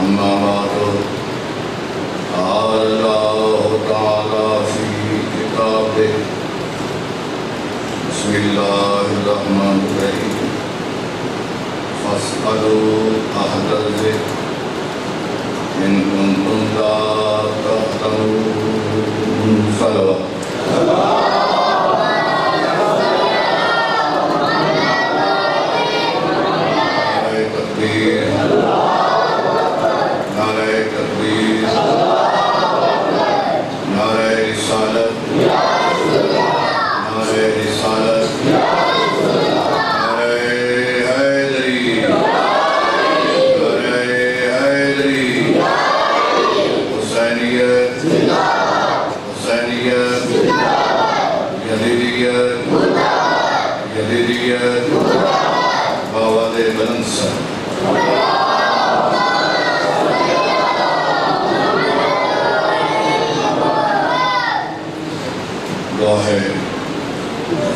أما بعد قال الله تعالى في كتابه بسم الله الرحمن الرحيم فاسألوا أهل الذكر إن كنتم لا تعلمون صلوات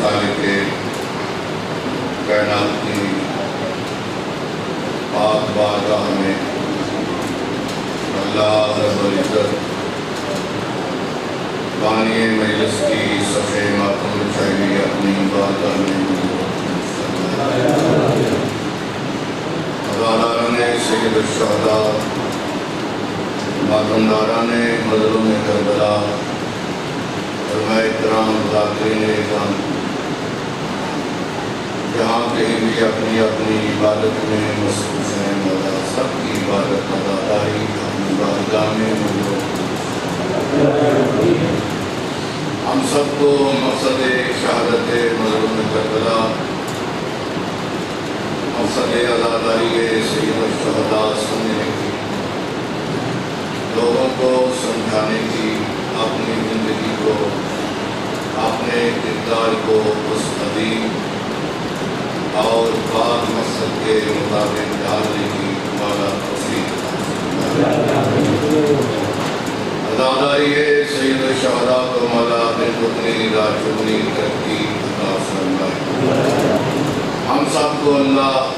خالق کائنات کی پاک بارگاہ میں اللہ رب العزت بانی مجلس کی صفحہ ماتم بچھائی اپنی بارگاہ میں عزاداران سید الشہداء ماتمداران مظلوم کربلا علماء کرام ذاکرین اعظام جہاں کہیں بھی اپنی اپنی عبادت میں مصروف ہیں مولا سب کی عبادت ادائی اپنی بارگاہ میں موجود ہم سب کو مقصد شہادت مظلوم کربلا مقصد عزاداری سید الشہداء سننے کی لوگوں کو سمجھانے کی اپنی زندگی کو اپنے کردار کو اس عظیم اور پاک مقصد کے مطابق ڈالنے کی مولا توفیق عزاداری سید الشہداء کو مولا دل کتنی راجونی ترقی عطا فرمائے ہم سب کو اللہ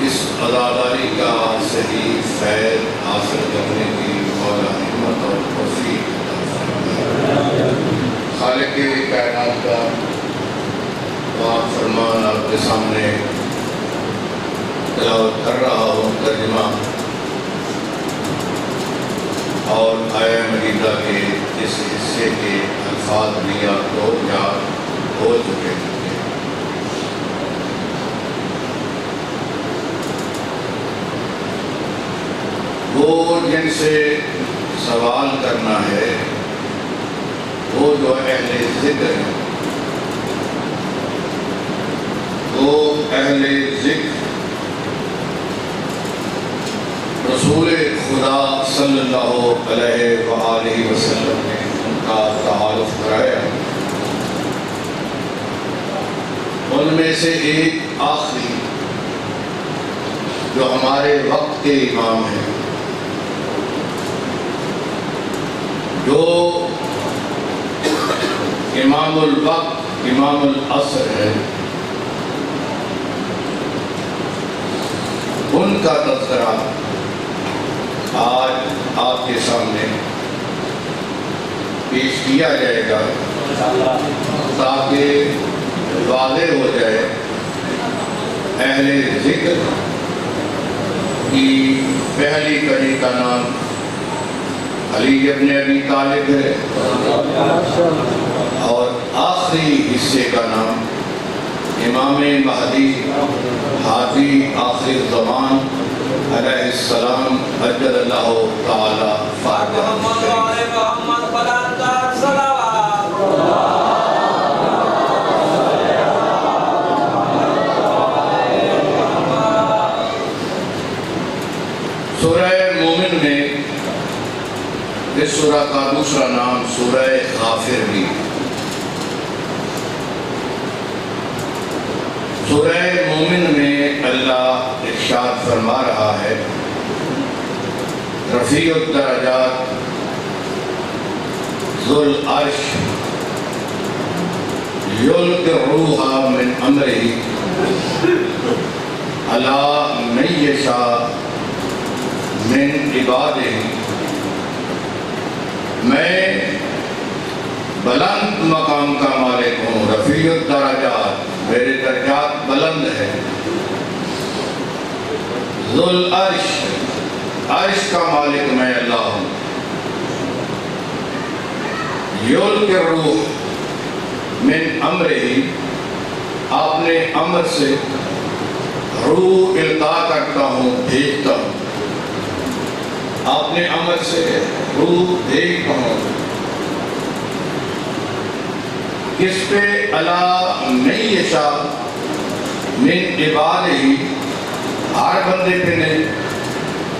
اس عزاداری کا صحیح فیض حاصل کرنے کی مولا ہمت اور توفیق عطا فرمائے خالق کائنات کا پاک فرمان آپ کے سامنے تلاوت کر رہا ہوں ترجمہ اور آیہ مجیدہ کے اس حصے کے الفاظ بھی آپ کو یاد ہو چکے ہیں وہ جن سے سوال کرنا ہے وہ جو اہل ذکر ہیں وہ اہل ذکر رسول خدا صلی اللہ علیہ وآلہ وسلم نے ان کا تعارف کرایا ان میں سے ایک آخری جو ہمارے وقت کے امام ہیں جو امام الوقت امام العصر ہے ان کا تذکرہ آج آپ کے سامنے پیش کیا جائے گا تاکہ واضح ہو جائے اہل ذکر کی پہلی کڑی کا نام علی ابن ابی طالب ہے اور آخری حصے کا نام امام مہدی ہادی آخر زمان علیہ السلام اجل اللہ تعالی فارغ سورہ مومن میں اس سورہ کا دوسرا نام سورہ غافر بھی سورہ مومن میں اللہ ارشاد فرما رہا ہے رفیع الدرجات ذو العرش یلقی الروح من امرہ علی من یشاء عباده، میں بلند مقام کا مالک ہوں، رفیع الدرجات، میرے درجات بلند ہیں، ذو العرش، عرش کا مالک میں اللہ ہوں، یلقی الروح من امرہ، اپنے امر سے روح القا کرتا ہوں، بھیجتا ہوں، اپنے امر سے روح بھیجتا ہوں، کس پہ؟ علی من یشاء من عبادہ، ہر بندے پہ نہیں،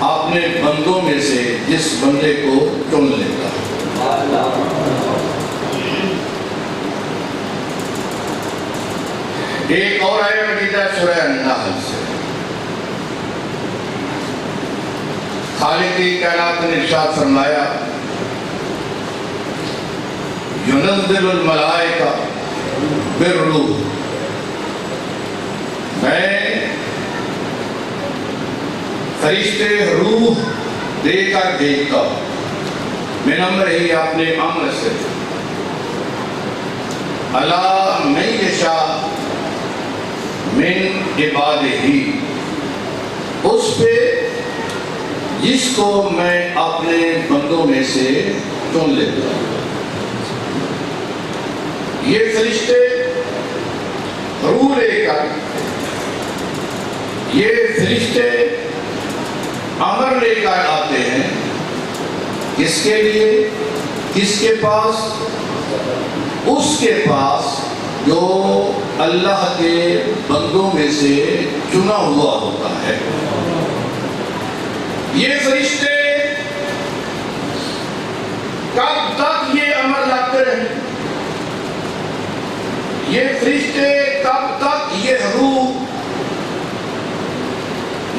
اپنے بندوں میں سے جس بندے کو چن لیتا ہے۔ ایک اور آیت مقیدہ سورہ النحل سے، خالق کائنات نے ارشاد فرمایا، ينزل الملائکہ بالروح، میں فرشتے روح دے کر بھیجتا ہوں، من امرہ، اپنے امر سے، علی من یشاء من عبادہ، اس پہ جس کو میں اپنے بندوں میں سے چن لیتا ہوں۔ یہ فرشتے روح لے کر، یہ فرشتے امر لے کر آتے ہیں، کس کے لیے؟ کس کے پاس؟ اس کے پاس جو اللہ کے بندوں میں سے چنا ہوا ہوتا ہے۔ یہ فرشتے کب تک یہ امر لاتے رہیں؟ یہ فرشتے کب تک یہ روح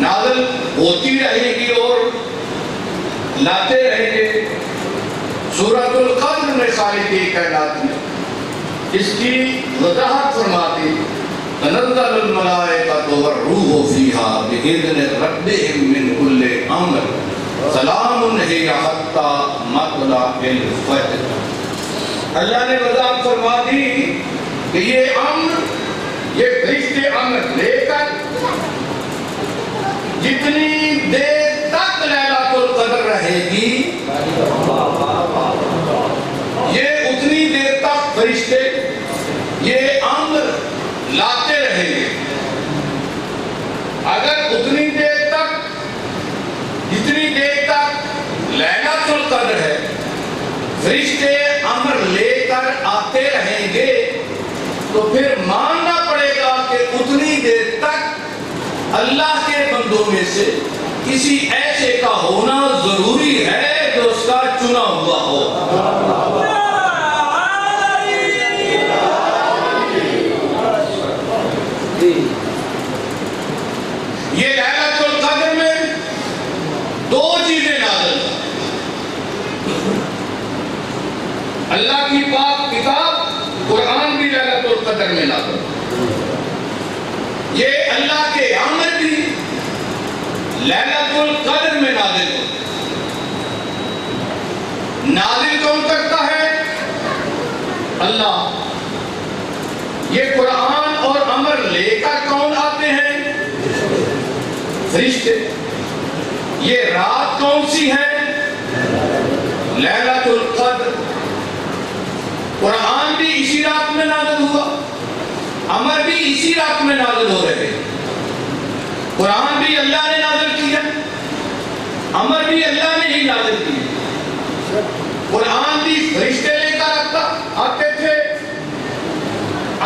نازل ہوتی رہے گی اور لاتے رہیں گے؟ سورۃ القدر میں خالق کائنات نے اس کی وضاحت فرما دی، تنزل الملائکۃ والروح فیہا بإذن ربہم من کل امر سلام ہی حتی مطلع الفجر۔ اللہ نے وضاحت فرما دی کہ یہ امر، یہ فرشتے امر لے کر جتنی دیر تک لیلۃ القدر رہے گی، یہ اتنی دیر تک فرشتے یہ امر لاتے رہیں گے۔ اگر اتنی دیر تک، جتنی دیر تک لیلۃ القدر ہے، فرشتے امر لے کر آتے رہیں گے، تو پھر ماننا پڑے گا کہ اتنی دیر تک اللہ کے بندوں میں سے کسی ایسے کا ہونا ضروری ہے جو اس کا چنا ہوا ہو۔ یہ لیلۃ القدر میں دو چیزیں نازل ہیں، اللہ کی پاک کتاب قرآن بھی لیلۃ القدر میں نازل، یہ اللہ کے امر بھی لیلۃ القدر میں نازل ہوتے۔ نازل کون کرتا ہے؟ اللہ۔ یہ قرآن اور امر لے کر کون آتے ہیں؟ فرشتے۔ یہ رات کون سی ہے؟ لیلۃ القدر۔ قرآن بھی اسی رات میں نازل ہوا، امر بھی اسی رات میں نازل ہو رہے ہیں۔ قرآن بھی اللہ نے نازل کیا، امر بھی اللہ نے ہی نازل کیا۔ قرآن بھی فرشتے لے کر آتے تھے،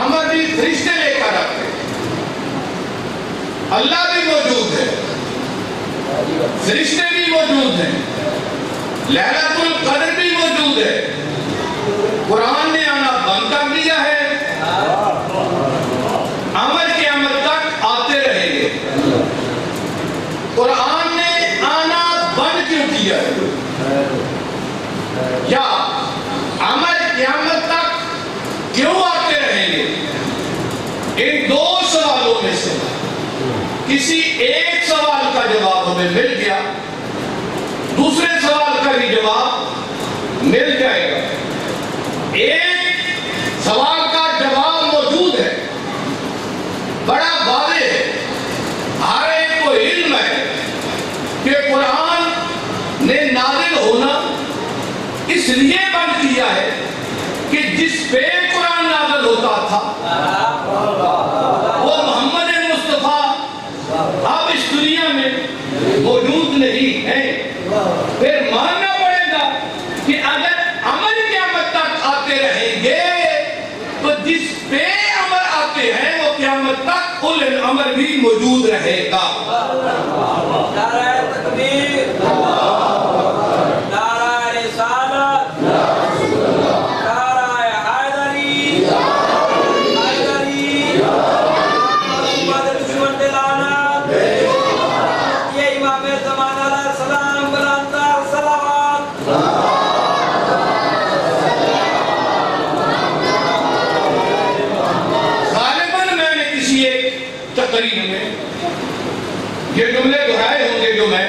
امر بھی فرشتے لے کر آتے تھے۔ اللہ بھی موجود ہے، فرشتے بھی موجود ہیں، لیلۃ القدر بھی موجود ہے۔ قرآن نے آنا بند کر دیا ہے، عمل کے عمل تک آتے رہیں گے۔ قرآن نے آنا بند کیوں کیا ہے؟ یا عمل کے عمل تک کیوں آتے رہیں گے؟ ان دو سوالوں میں سے کسی ایک سوال کا جواب ہمیں مل گیا دوسرے سوال کا بھی جواب مل جائے گا۔ ایک سوال کا جواب موجود ہے، بڑا واضح ہے، ہر ایک کو علم ہے کہ قرآن نے نازل ہونا اس لیے بند کیا ہے کہ جس پہ قرآن نازل ہوتا تھا وہ محمد مصطفیٰ اب اس دنیا میں موجود نہیں ہے۔ پھر ماننا پڑے گا کہ اگر عمل قیامت تک آتے رہیں گے تو جس پہ عمل آتے ہیں وہ قیامت تک اولو الامر بھی موجود رہے گا۔ نعرہ تکبیر، نعرہ رسالت، نعرہ حیدری، محمد دشمن دلانت، یہ امام زمان علیہ السلام بلندر صلوات۔ غالباً میں نے کسی ایک تقریر میں یہ جملے دہرائے ہوں گے جو میں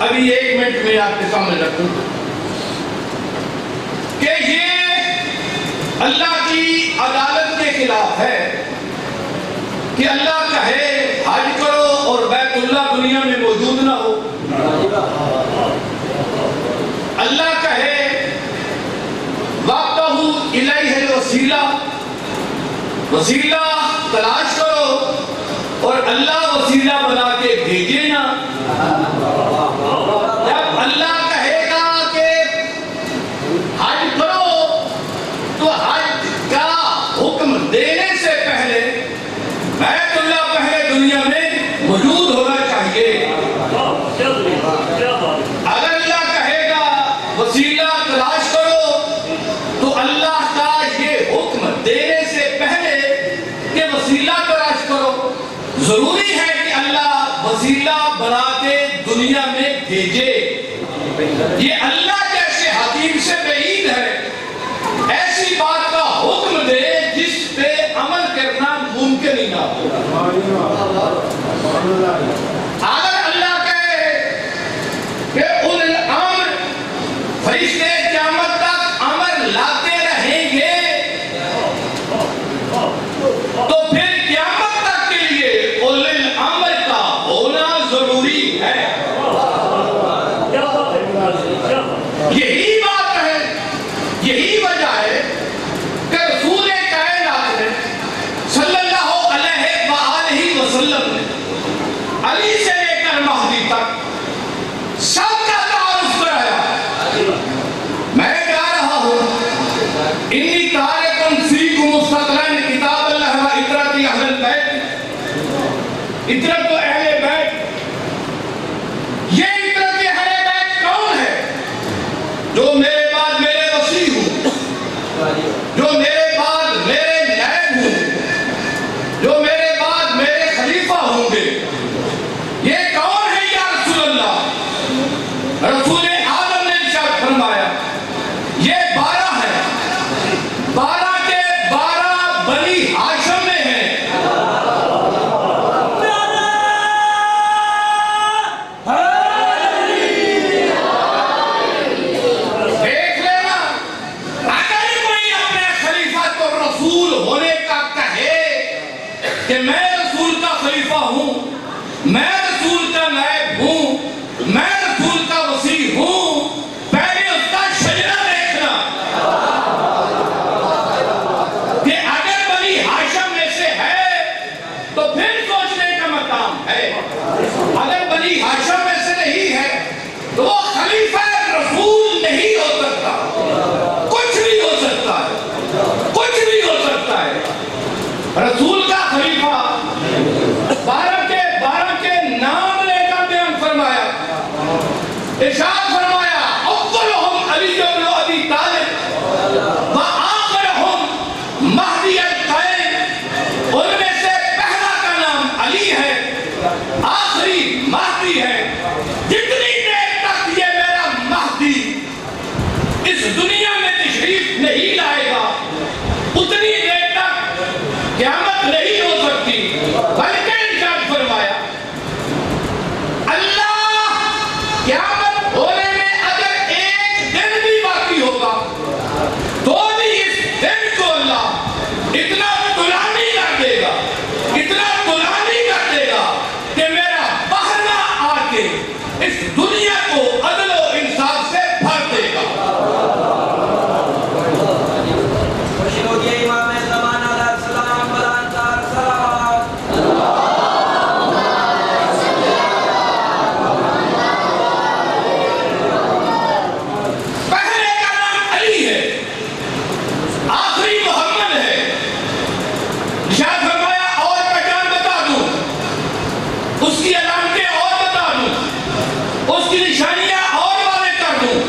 ابھی 1 منٹ میں آپ کے سامنے رکھوں کہ یہ اللہ کی عدالت کے خلاف ہے کہ اللہ کہے حج کرو اور بیت اللہ دنیا میں موجود نہ ہو۔ اللہ کہے وَابْتَغُوا إِلَيْهِ الْوَسِيلَةَ، وسیلہ تلاش کرو اور اللہ وسیلہ بنا کے بھیجے نا۔ جب اللہ کہے گا کہ حج کرو تو حج کا حکم دینے سے پہلے بیت اللہ پہلے دنیا میں موجود ہونا چاہیے۔ اگر اللہ کہے گا وسیلہ تلاش کرو تو اللہ کا یہ حکم دینے سے پہلے کہ وسیلہ تلاش کرو ضروری ہے کہ اللہ وسیلہ بنا کے دنیا میں بھیجے۔ یہ اللہ جیسے حکیم سے بعید ہے ایسی بات کا حکم دے جس پہ عمل کرنا ممکن ہی نہ ہو۔ اگر اللہ کہے کہ اولو الامر فرشتے قیامت تک امر لاتے رہیں گے تو پھر قیامت تک کے لیے اولو الامر کا ہونا ضروری ہے۔ یہی بات ہے، یہی وجہ ہے کہ رسول کائنات نے صلی اللہ علیہ وآلہ وسلم نے علی سے لے کر مہدی تک سب کا تعارف کرایا۔ میں کہہ رہا ہوں انی تارکن فیکم مستقلین کتاب اللہ و اطرت اہل البیت، اطرت اہل بیت۔ یہ اطرت اہل بیت کون ہے؟ جو میرے بعد میرے وصی ہوں، جو میرے بعد میرے نائب ہوں، جو میرے بعد میرے خلیفہ ہوں گے۔ یہ کون ہے یا رسول اللہ؟ رسول آدم نے ارشاد فرمایا یہ 12 ہے، 12 کے 12 بنی ہاشم میں ہیں۔ دیکھ لینا، اگر کوئی اپنے خلیفہ کو رسول ہونے کا کہے کہ میں رسول کا خلیفہ ہوں، میں رسول کا نائب ہوں، میں رسول کا وصی ہوں، پہلے اس کا شجرہ دیکھنا کہ اگر بنی ہاشم میں سے ہے تو پھر سوچنے کا مقام ہے۔ اگر بنی ہاشم میں سے نہیں ہے تو وہ خلیفہ رسول نہیں ہو سکتا۔ کچھ بھی ہو سکتا ہے، کچھ بھی ہو سکتا ہے۔ رسول کا خلیفہ 12 کے نام لے کر بیان فرمایا، ارشاد فرمایا اولهم علی بن ابی طالب وآخرهم مہدی القائم۔ ان میں سے پہلا کا نام علی ہے، آخری مہدی ہے۔ جتنی دیر تک یہ میرا مہدی اس دنیا میں تشریف نہیں لائے گا اتنی دیر تک قیامت نہیں ہو سکتی۔ بلکہ ارشاد فرمایا اللہ قیامت ہو کی نشانیاں اور واضح کر دوں.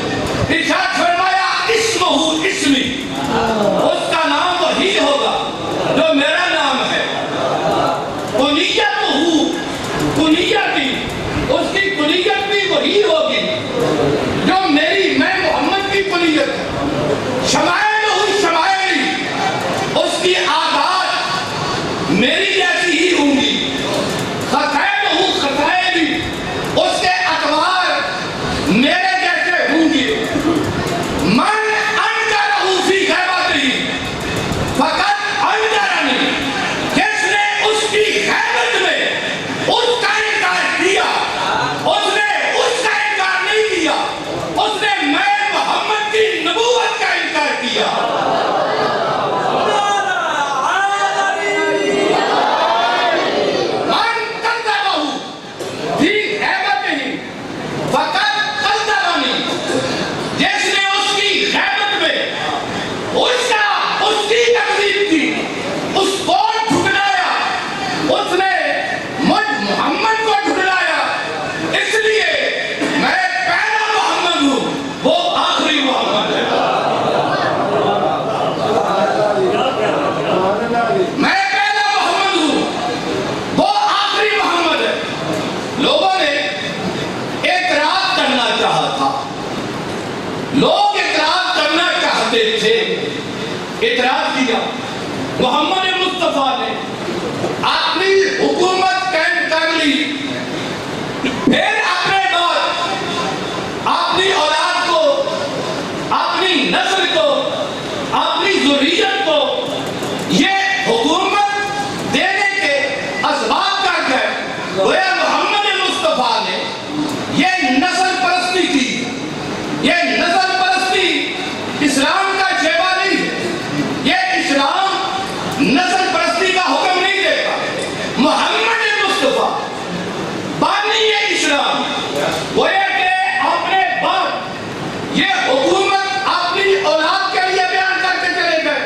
ارشاد فرمایا اسمہ اسمی، اس کا نام وہی ہوگا جو میرا نام ہے. کنیتہ کنیتی، اس کی کنیت بھی وہی ہوگی جو میں محمد کی کنیت ہے. شمائل شمائلی، اس کی عادات میری جیسی ہی ہوں گی. خصائل خصائلی، اس کے اطوار میرے جیسے ہوں گی. من انکرہ فی غیبتہ فقط انکرنی، جس نے اس کی غیبت میں اس کا انکار کیا، اس نے اس کا انکار نہیں کیا، اس نے میں محمد کی نبوت کا انکار کیا. لوگ اعتراض کرنا چاہتے تھے، اعتراض کیا. محمد مصطفیٰ نے اپنی حکومت قائم کر لی، پھر اپنے بعد اپنی اولاد کو، اپنی نسل کو، اپنی ذریت کو یہ حکومت دینے کے اسباب کر کے گویا محمد مصطفیٰ نے یہ نسل پرستی کی. یہ نسل پرستی اسلام کا شعبہ نہیں ہے. یہ اسلام نسل پرستی کا حکم نہیں دیتا. محمد مصطفیٰ بانی اسلام وہ یہ کہ اپنے بعد یہ حکومت اپنی اولاد کے لیے بیان کرتے چلے گئے.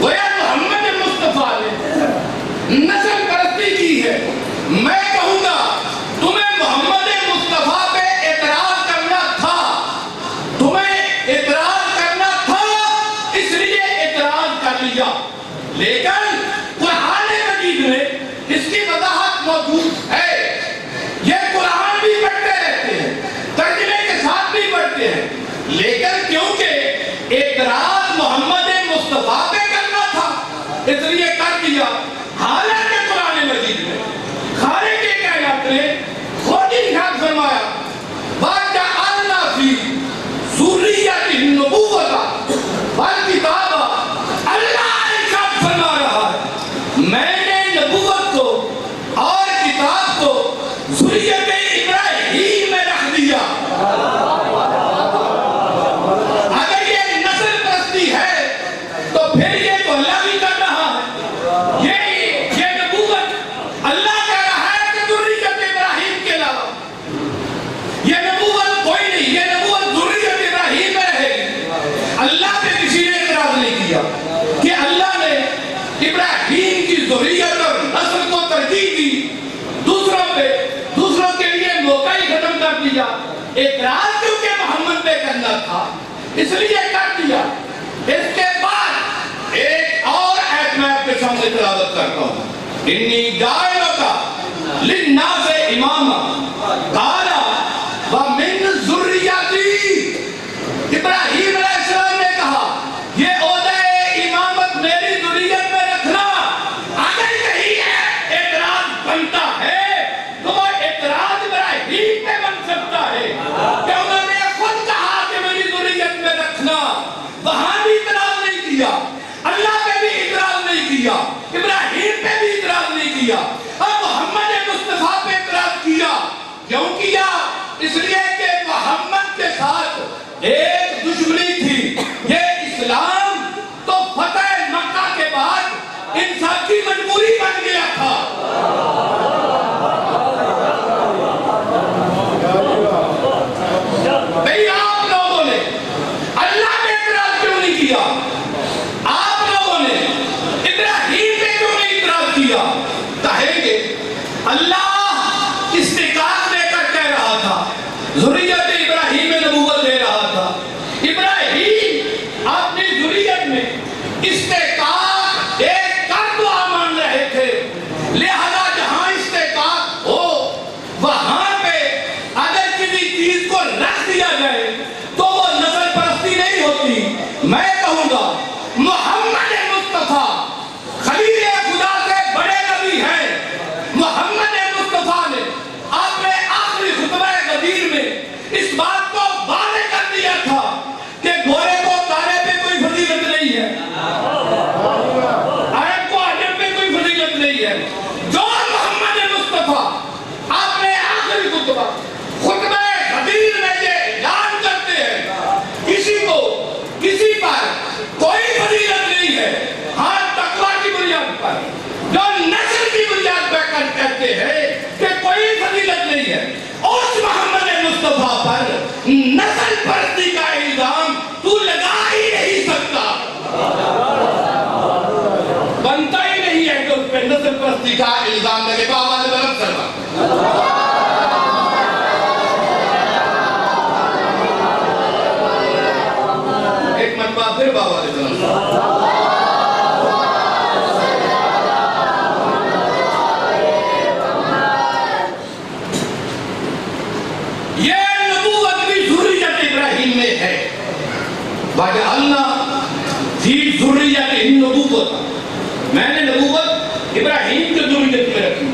وہ یہ محمد مصطفیٰ نے نسل پرستی کی ہے. میں کہوں گا تمہیں محمد مصطفیٰ پہ اعتراض کرنا تھا، تمہیں اعتراض کرنا تھا، اس لیے اعتراض کر لیا. لیکن قرآن مجید میں اس کی وضاحت موجود ہے. یہ قرآن بھی پڑھتے رہتے ہیں، ترجمے کے ساتھ بھی پڑھتے ہیں، لیکن کیونکہ اعتراض محمد مصطفیٰ پہ کرنا تھا اس لیے کر دیا. حالانکہ قرآن مجید میں خالق کے کائنات نے خود ارشاد فرمایا وَجَعَلْنَا فِي ذُرِّيَّتِهِ النُّبُوَّةَ وَالْكِتَابَ. اللہ ارشاد فرما رہا ہے میں نے نبوت کو اور کتاب کو ذریت ابراہیم میں رکھ دیا. اگر یہ نسل پرستی ہے تو پھر یہ تو اللہ بھی کر رہا ہے. یہ نبوت اللہ کہہ رہا ہے کہ ذریت ابراہیم کے علاوہ یہ نبوت کوئی نہیں، یہ نبوت ذریت ابراہیم میں رہے گی. اللہ پہ کسی نے اعتراض نہیں کیا کہ اللہ نے ابراہیم کی ذریت اور نسل کو ترجیح دی، دوسروں کے لیے موقع ہی ختم کر دیا. اعتراض کیونکہ محمد پہ کرنا تھا اس لیے کر دیا. اس کے بعد ایک اور آیت میں آپ کے سامنے تلاوت کرتا ہوں. انی جاعلک للناس اماما قال ومن ذریتی. ابراہیم علیہ السلام نے کہا یہ عہدہ امامت میری ذریت میں رکھنا. اگر کہیں اعتراض بنتا ہے تو وہ اعتراض ابراہیم پہ بن سکتا ہے کہ انہوں نے خود کہا کہ میری ذریت میں رکھنا. وہاں بھی اعتراض نہیں کیا، اللہ پہ بھی اعتراض نہیں کیا، ابراہیم پہ بھی اعتراض نہیں کیا. اب محمد مصطفیٰ پہ اعتراض کیا. کیوں کیا؟ اس لیے کہ محمد کے ساتھ ایک دشمنی تھی. یہ اسلام تو فتح مکہ کے بعد انسان کی مجبوری بن گیا تھا. بھئی آپ لوگوں نے اللہ پہ اعتراض کیوں نہیں کیا؟ آپ لوگوں نے ابراہیم پہ کیوں نہیں اعتراض کیا؟ کہیں گے اللہ استقامت دے کر کہہ رہا تھا ذریت ابراہیم میں نبوت دے رہا تھا. ابراہیم اپنی ذریت میں استحقاق ایک کر دعا مان رہے تھے. لہذا جہاں استحقاق ہو وہاں پہ اگر کسی چیز کو رکھ دیا جائے تو وہ نسل پرستی نہیں ہوتی. میں کہوں گا محمد مصطفیٰ خلیل خدا سے بڑے نبی ہیں. محمد مصطفیٰ نے اپنے آخری خطبہ غدیر میں اس بات کو واضح کر دیا تھا کہ گورے کو کالے پہ کوئی فضیلت نہیں ہے, عرب کو عجم پہ کوئی فضیلت نہیں ہے. جو محمد مصطفیٰ اپنے آخری خطبہ غدیر میں یہ اعلان کرتے ہیں کسی کو کسی پر کوئی فضیلت نہیں ہے, ہاں تقویٰ کی بنیاد پر, جو نسل کی بنیاد پر کہتے ہیں کہ کوئی فضیلت نہیں ہے, اس محمد مصطفیٰ پر نسل پرستی کا الزام تو لگا ہی نہیں سکتا. بنتا ہی نہیں ہے کہ اس پہ نسل پرستی کا الزام لگے. بابا نے بلند سرما ایک مرتبہ پھر بابا نے بلند سرما. وَجَعَلْنَا فِي ذُرِّيَّتِهِ النُّبُوَّةَ, میں نے نبوت ابراہیم کی ذریت میں رکھی.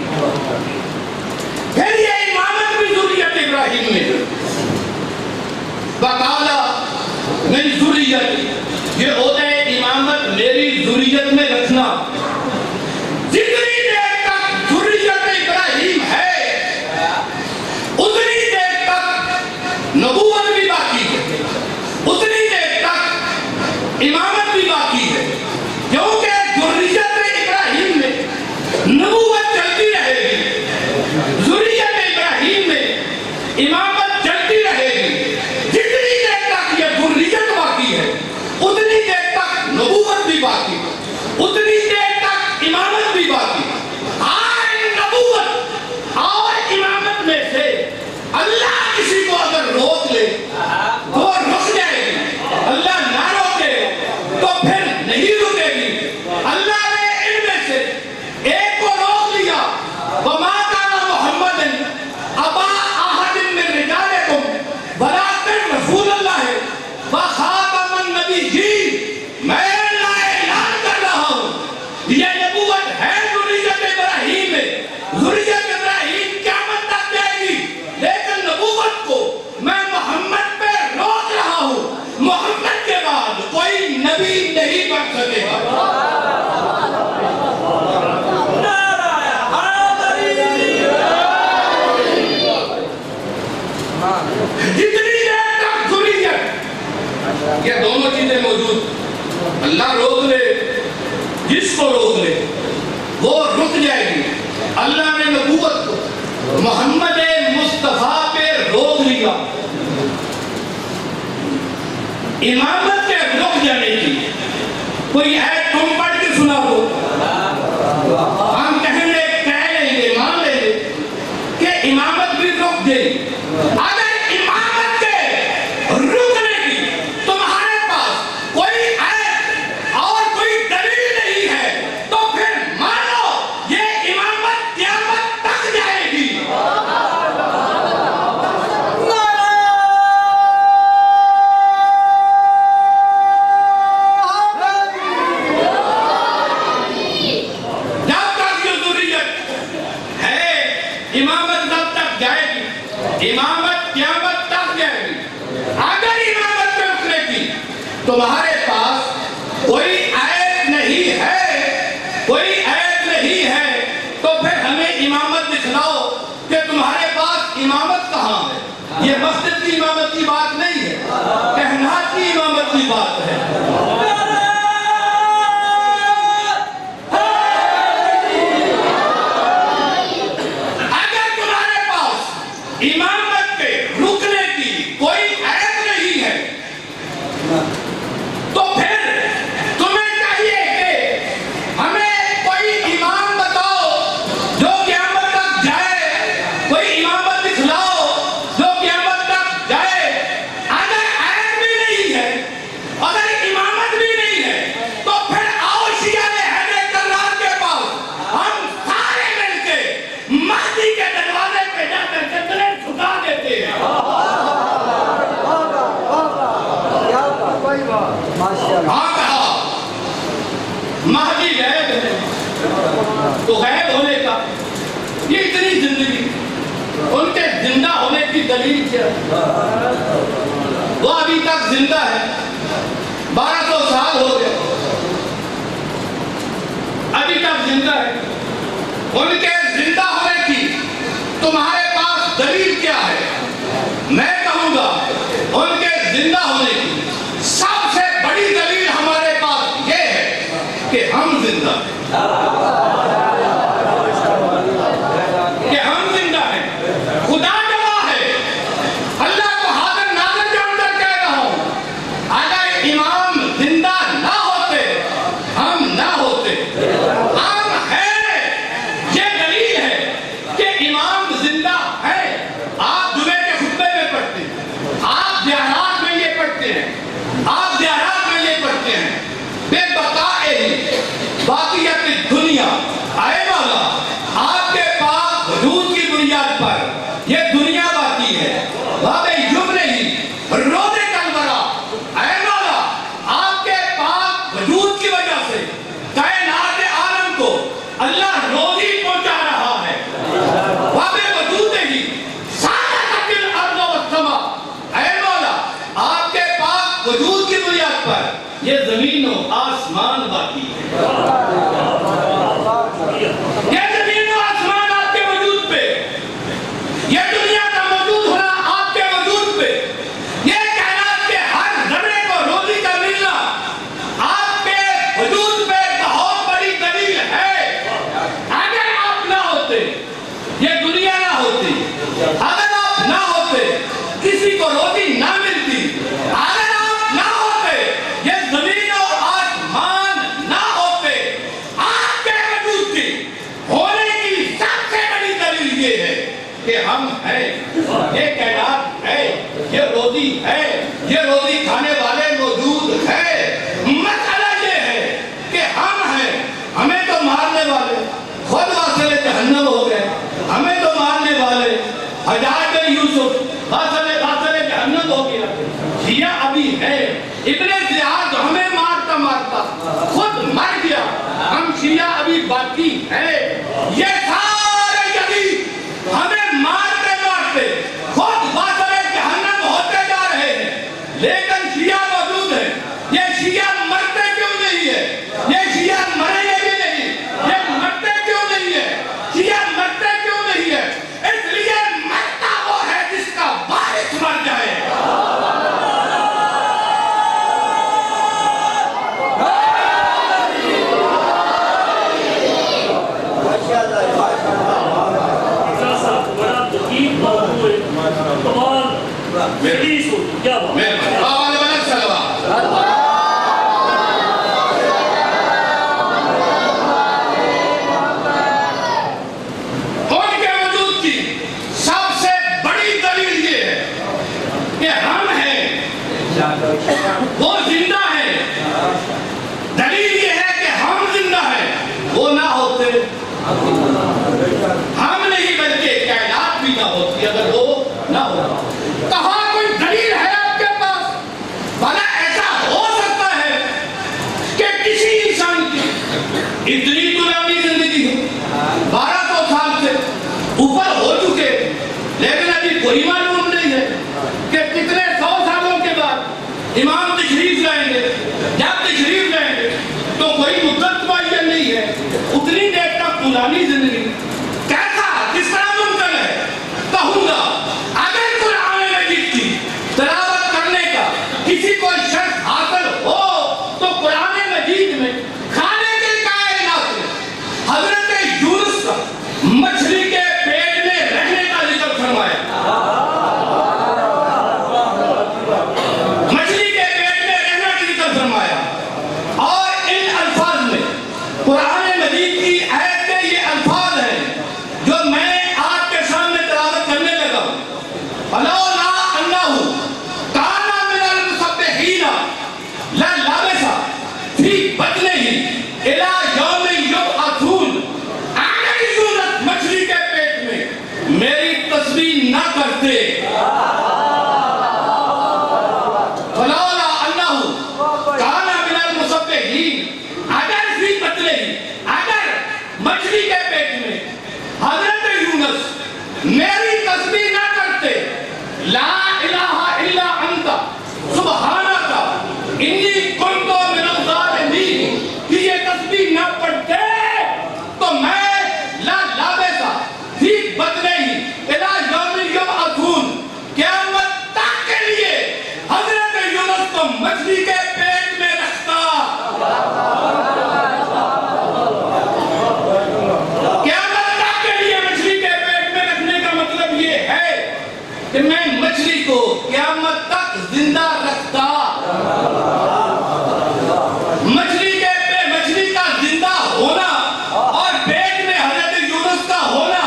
پھر یہ امامت بھی ذریت ابراہیم میں. وَقَالَ مِن ذُرِّيَّتِهِ, یہ عہدہ امامت میری ذریت میں رکھنا. جتنی دیر تک ذریت ابراہیم ہے اتنی دیر تک نبوت بھی باقی ہے, اتنی امامت بھی باقی ہے. کیونکہ ذریت ابراہیم میں نبوت چلتی رہے گی, ذریت ابراہیم میں امامت چلتی رہے گی. جتنی دیر تک یہ ذریت باقی ہے اتنی دیر تک نبوت بھی باقی ہے, اتنی دیر تک امامت بھی باقی ہے. آئے نبوت اور امامت میں سے اللہ کسی کو اگر روک لے تو وہ رک جائے گی, اللہ نہ تو پھر نہیں رکے گی. اللہ نے ان میں سے ایک کو روک لیا. وَمَا كَانَ مُحَمَّدٌ أَبَا أَحَدٍ مِّن رِّجَالِكُمْ وَلَٰكِنَّ رَسُولَ اللَّهِ وَخَاتَمَ النَّبِيِّينَ. میں اللہ اعلان کر رہا ہوں یہ نبوت ہے ذریت ابراہیم میں. ذریت ابراہیم قیامت تک جائے گی, لیکن نبوت کو میں محمد پہ روک رہا ہوں. محمد کے بعد کوئی نبی نہیں بن سکے گا. جتنی دیر تک ذریت یہ دونوں چیزیں موجود, اللہ روک لے جس کو روک لے وہ رک جائے گی. اللہ نے نبوت کو محمد مصطفیٰ پہ روک لیا. امامت کے رک جانے کی کوئی ایت تم پڑھ کے سنا دو, ہم کہیں گے کہہ لیں گے مان لیں گے کہ امامت بھی رک گئی. اگر امامت کے رکنے کی تمہارے پاس کوئی ایت اور کوئی دلیل نہیں ہے تو پھر مانو یہ امامت قیامت تک جائے گی. امامت تب تک جائے گی, امامت قیامت تک جائے گی. اگر امامت پہ رکنے کی تمہارے پاس کوئی ایت نہیں ہے, کوئی ایت نہیں ہے تو پھر ہمیں امامت دکھلاؤ کہ تمہارے پاس امامت کہاں ہے. یہ مسجد کی امامت کی بات نہیں ہے, کہنات کی امامت کی بات ہے. امامت پہ رکنے کی کوئی ایت نہیں ہے تو پھر تمہیں چاہیے کہ ہمیں کوئی امام بتاؤ جو قیامت تک جائے, کوئی امامت دکھلاؤ جو قیامت اتنی زندگی، ان کے زندہ ہونے کی دلیل کیا ہے؟ وہ ابھی تک زندہ ہے، 1200 سال ہو گئے، ابھی تک زندہ ہے۔ ان کے زندہ ہونے کی تمہارے پاس دلیل کیا ہے؟ میں کہوں گا ان کے زندہ ہونے کی سب سے بڑی دلیل ہمارے پاس یہ ہے کہ ہم زندہ ہیں، کہ ہم زندہ ہیں۔ خدا گواہ ہے، اللہ کو حاضر ناظر جان کر کہہ رہا ہوں، اگر امام زندہ نہ ہوتے ہم نہ ہوتے۔ ہم ہیں، یہ دلیل ہے کہ امام زندہ ہے۔ آپ جمعے کے خطبے میں پڑھتے ہیں، آپ زیارات میں یہ پڑھتے ہیں، آپ زیارات میں یہ پڑھتے ہیں، بے بقائے باقیت الدنیا، اے مولا آپ کے پاک وجود کی بنیاد پر یہ دنیا باقی ہے، باب یمنہی روز کلبرا، اے مولا آپ کے پاک وجود کی وجہ سے کائنات عالم کو اللہ روزی پہنچا رہا ہے، باب وجود ہی سارت الارض والسماء، اے مولا آپ کے پاک وجود کی بنیاد پر یہ زمین و آسمان باقی ہے۔ یہ زمین و آسمان آپ کے وجود پہ، یہ دنیا کا موجود ہونا آپ کے وجود پہ، یہ کائنات کے ہر ذرے کو روزی کا ملنا آپ کے وجود پہ بہت بڑی دلیل ہے۔ اگر آپ نہ ہوتے، یہ دنیا نہ ہوتی، اگر آپ نہ ہوتے کسی کو روزی نہ ملتی، اگر آپ نہ ہوتے یہ زمین و آسمان نہ ہوتے، آپ کے وجود کی ہونے کی سب سے بڑی دلیل یہ ہے کہ ہم ہیں، یہ کائنات ہے، یہ روزی ہے، یہ روزی کھانے والے موجود ہے۔ مسئلہ یہ ہے کہ ہم ہیں، ہمیں تو مارنے والے خود واصل جہنم ہو گئے، ہمیں تو مارنے والے حجاج بن یوسف واصل جہنم ہو گیا، شیعہ ابھی ہے، ابن زیاد ہمیں مارتا مارتا خود مر گیا، ہم شیعہ ابھی باقی ہے۔ یہ سارے یزید ہمیں مارتے مارتے خود واصل جہنم ہوتے جا رہے ہیں، لیکن شیعہ موجود ہے۔ یہ شیعہ مرتے کیوں نہیں ہے؟ یہ شیعہ مریں گے بھی نہیں، یہ مرتے کیوں نہیں ہے؟ شیعہ مرتے کیوں نہیں ہے؟ اس لیے مرتا وہ ہے جس کا وارث مر جائے۔ کیا بات ان کے وجود کی سب سے بڑی دلیل یہ ہے کہ ہم ہیں، وہ زندہ ہیں۔ دلیل یہ ہے کہ ہم زندہ ہیں، وہ نہ ہوتے ہم نہیں بلکہ کائنات بھی نہ ہوتی اگر وہ نہ ہوتا۔ کہاں کوئی دلیل ہے آپ کے پاس؟ بھلا ایسا ہو سکتا ہے کہ کسی انسان کی اتنی طولانی زندگی ہو، 1200 سال سے اوپر ہو چکے، لیکن ابھی کوئی معلوم نہیں ہے کہ کتنے 100 سالوں کے بعد امام تشریف لائیں گے۔ جب تشریف لائیں گے تو کوئی مدت معین نہیں ہے، اتنی دیر تک طولانی زندگی کیسا کس طرح ممکن ہے؟ کہوں گا اگر قرآن مجید لا الہ الا انت سبحانک انی کنت من الظالمین کہ یہ تسبیح نہ پڑھتے تو میں لا لابسا فی بدنہی الی یوم یبعثون قیامت تک کے لیے حضرت یونس کو مچھلی کے پیٹ میں رکھتا. قیامت تک کے لیے مچھلی کے پیٹ میں رکھنے کا مطلب یہ ہے کہ میں مچھلی کو قیامت تک زندہ رکھتا. مچھلی کا زندہ ہونا اور پیٹ میں حضرت یونس کا ہونا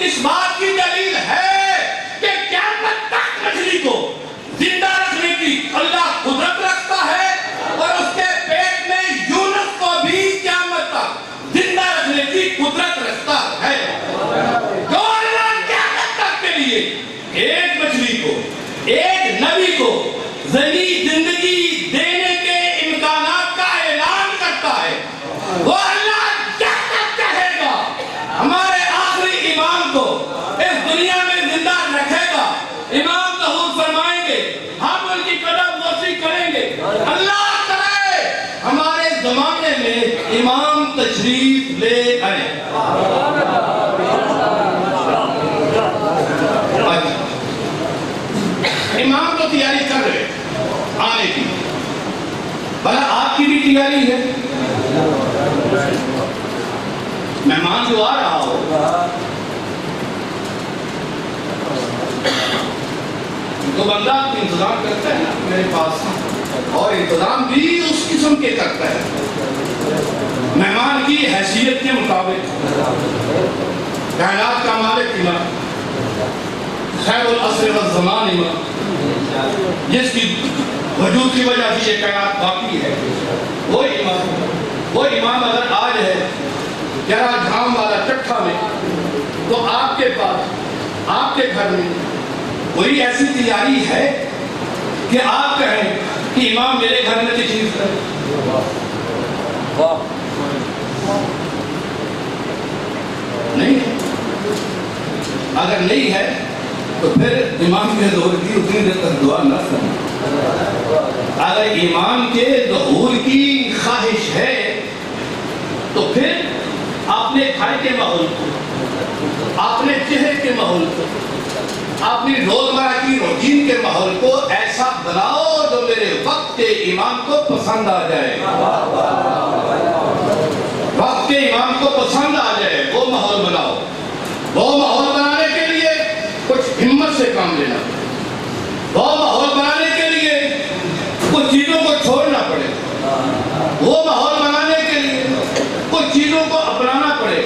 اس بات کی دلیل ہے کہ قیامت تک مچھلی کو زندہ رکھنے کی اللہ قدرت رکھتا ہے اور اس کے پیٹ میں یونس کو بھی قیامت تک زندہ رکھنے کی قدرت رکھتا ہے. تو اللہ قیامت تک کے لیے ایک مچھلی کو ایک نبی کو ذہنی زندگی دینے کے امکانات کا اعلان کرتا ہے. وہ اللہ جب تک کہے گا ہمارے آخری امام کو اس دنیا میں زندہ رکھے گا. امام ظہور فرمائیں گے, ہم ان کی قدم بوسی کریں گے. اللہ کرے ہمارے زمانے میں امام تشریف لے آئے. امام تو تیاری کر رہے آنے کی, بھلا آپ کی بھی تیاری ہے؟ مہمان جو آ رہا ہو تو بندہ انتظام کرتا ہے نا میرے پاس, اور انتظام بھی اس قسم کے کرتا ہے مہمان کی حیثیت کے مطابق. کائنات کا مالک امام, خیر العصر والزمان امام, جس کی وجود کی وجہ سے یہ کائنات باقی ہے, وہ امام اگر آج ہے ذرا جھام والا چٹھا میں, تو آپ کے پاس آپ کے گھر میں کوئی ایسی تیاری ہے کہ آپ کہیں کہ امام میرے گھر میں تشریف لائے؟ نہیں. اگر نہیں ہے تو پھر امام کے ظہور کی اتنی دیر تک دعا نہ کریں. اگر امام کے ظہور کی خواہش ہے تو پھر اپنے گھر کے ماحول کو, اپنے چہرے کے ماحول کو, اپنی روزمرہ کی روٹین کے ماحول کو ایسا بناؤ جو میرے وقت کے امام کو پسند آ جائے. وقت کے امام کو پسند آ جائے وہ ماحول بناؤ. وہ ماحول بنانے کے لیے کچھ ہمت سے کام لینا, وہ ماحول بنانے کے لیے کچھ چیزوں کو چھوڑنا پڑے, وہ ماحول بنانے کے لیے کچھ چیزوں کو اپنانا پڑے.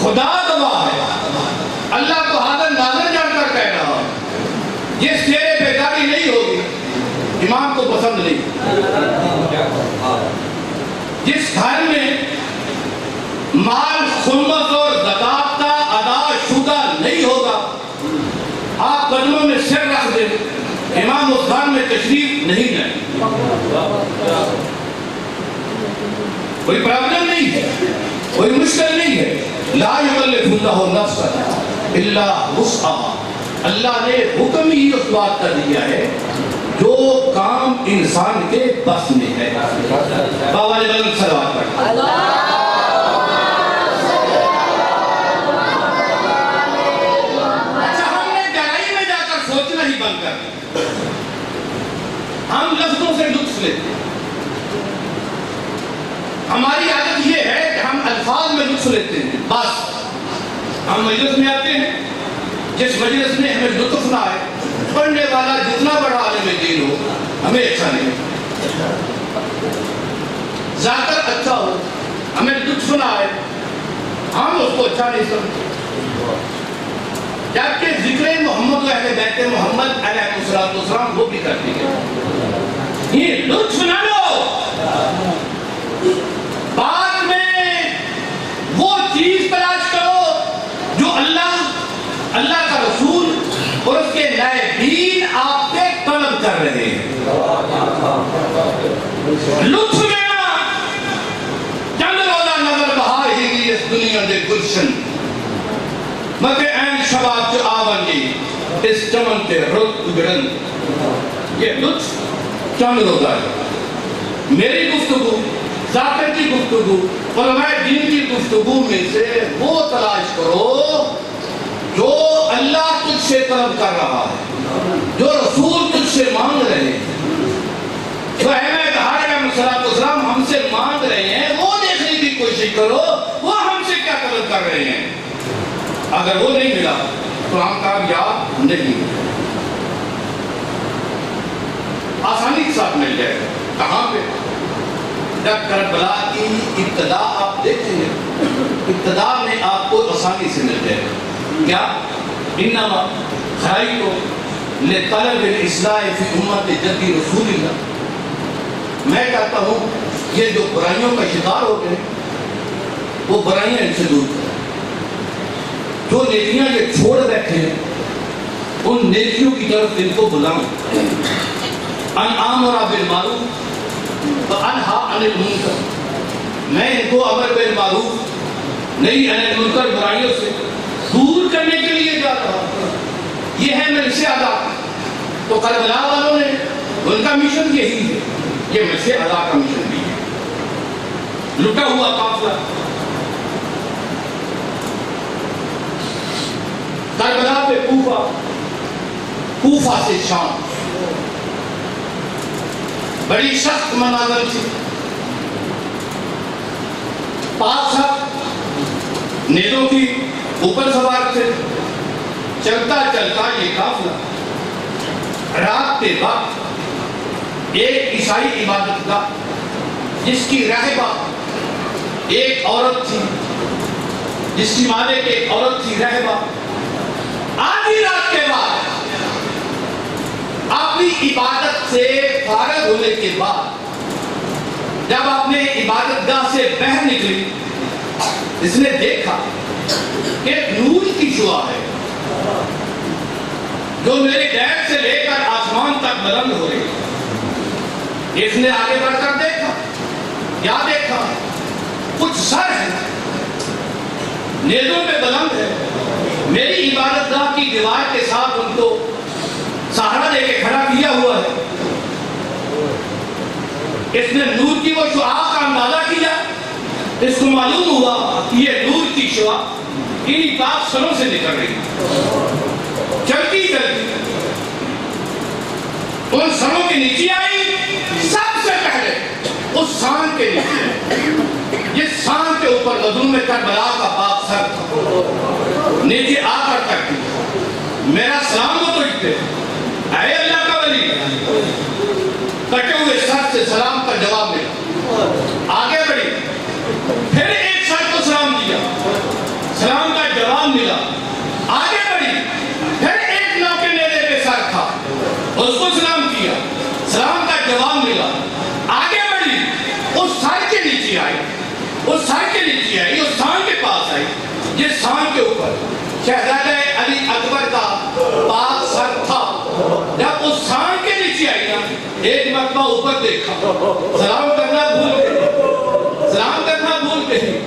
خدا گواہ ہے, اللہ کو حاضر ناظر جان کر کہہ رہا ہوں, جس چہرے پہ داڑھی نہیں ہوگی امام کو پسند نہیں. جس گھر میں مال خلوت اور زکات کا ادا شدہ نہیں ہوگا, آپ قدموں میں سر رکھ دیں, امام اس گھر میں تشریف نہیں لائیں. کوئی پرابلم نہیں ہے, کوئی مشکل نہیں ہے. لا یکلف اللہ نفسا الا وسعها, اللہ نے حکم ہی اس بات کا دیا ہے جو کام انسان کے بس میں ہے. بابا نے بلند صلوات پڑھا. ہم لفظوں سے لطف لیتے ہیں, ہماری عادت یہ ہے کہ ہم الفاظ میں لطف لیتے ہیں. بس ہم مجلس میں آتے ہیں, جس مجلس میں ہمیں لطف نہ آئے, پڑھنے والا جتنا بڑا عالم دین ہو ہمیں اچھا نہیں, ذاکر اچھا ہو ہمیں لطف نہ آئے ہم اس کو اچھا نہیں سمجھتے. جبکہ ذکر محمد و اہل بیت محمد علیہ السلام وہ بھی کرتی ہے. یہ لطف نہ لو, بعد میں وہ چیز تلاش کرو جو اللہ کا رسول اور اس کے نئے دین آپ سے طلب کر رہے ہیں. لطف لینا چند روزہ نظر بہار ہی کی اس دنیا دے گلشن مگر این شباب جو آون گی اس چمن تے رخ اجڑن یہ لطف چند ہوتا ہے. میری گفتگو ذاکر کی گفتگو علماء دین کی گفتگو میں سے وہ تلاش کرو جو اللہ تجھ سے طلب کر رہا ہے, جو رسول تجھ سے مانگ رہے ہیں, جو احمد علیہ السلام ہم سے مانگ رہے ہیں, وہ دیکھنے کی کوشش کرو وہ ہم سے کیا طلب کر رہے ہیں. اگر وہ نہیں ملا تو ہم کامیاب نہیں, آسانی کے ساتھ مل جائے گا. کہاں پہ؟ جب کربلا کی ابتدا آپ دیکھیں گے, ابتدا میں آپ کو آسانی سے مل جائے گا. کیا؟ انما خرائط لطلب الاصلاح فی امت جد رسول اللہ. میں کہتا ہوں یہ جو برائیوں کا شکار ہو گئے وہ برائیاں ان سے دور کریں. جو نیکیاں یہ چھوڑ بیٹھے ہیں ان نیکیوں کی طرف ان کو بلاؤں. ان آمر بالمعروف وانہا عن المنکر, میں ان کو امر بالمعروف نہیں عن المنکر برائیوں سے دور کرنے کے لیے جا رہا ہوں. یہ ہے مجلس ادا. تو کربلا والوں نے ان کا مشن یہی ہے, یہ مجلس ادا کا مشن بھی ہے. لٹا ہوا قافلہ کربلا پہ کوفہ, کوفہ سے شام, بڑی سخت مناظر تھی. پاک صاحب نیزوں کی اوپر سوار تھے. چلتا چلتا یہ قافلہ رات کے وقت ایک عیسائی عبادت گاہ جس کی راہبہ ایک عورت تھی, جس کی مالک ایک عورت تھی راہبہ, آدھی رات کے بعد اپنی عبادت سے فارغ ہونے کے بعد جب اپنے عبادت گاہ سے باہر نکلی, اس نے دیکھا کہ ایک نور کی شعاع ہے جو میرے گیٹ سے لے کر آسمان تک بلند ہو رہی ہے. اس نے آگے بڑھ کر دیکھا, کیا دیکھا؟ کچھ سر ہے نیزوں پہ بلند ہے, میری عبادت گاہ کی دیوار کے ساتھ ان کو سہارا دے کے کھڑا کیا ہوا ہے. اس نے نور کی وہ شعاع کا اندازہ کیا, اس کو معلوم ہوا کہ یہ نور کی شعاع انہی پاک سروں سے نکل رہی ہے. چلتی چلتی ان سروں کے نیچے آئی, سب سے پہلے اس سان کے نیچے, جس سان کے اوپر مظلوم کربلا کا پاک سر تھا, نیچے آ کر کرتی میرا سلام کو توڑتے, اے اللہ کا ولی. کٹے ہوئے سر سے سلام کا جواب ملا, آگے بڑھی, پھر ایک سر کو سلام دیا, سلام کا جواب ملا, آگے بڑھی, پھر ایک نو کے نیزے پہ سر تھا, اس کو سلام کیا, سلام کا جواب ملا, آگے بڑھی, اس سر کے نیچے آئی, اس سر کے نیچے آئی, اس سان کے پاس آئی جس سان کے اوپر شہزادہ علی اکبر کا پاک سر تھا. جب اس سان کے نیچے آئی نا, ایک مرتبہ اوپر دیکھا, سلام کرنا بھول گئی, سلام کرنا بھول گئی,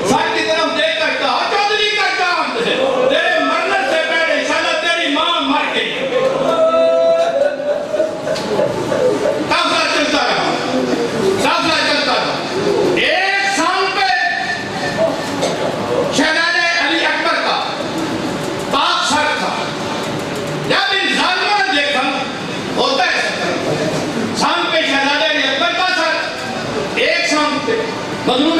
سر کی طرف دیکھ کر کہا چودھری کا کام ہے, تیرے مرنے سے پہلے انشاءاللہ تیری ماں مر گئی. قافلہ چلتا رہا, قافلہ چلتا رہا. ایک سان پہ شہزادہ علی اکبر کا پاک سر تھا. جب ان ظالموں نے دیکھا, ہوتا ہے سان پہ شہزادہ علی اکبر کا سر, ایک سان پہ مظلوم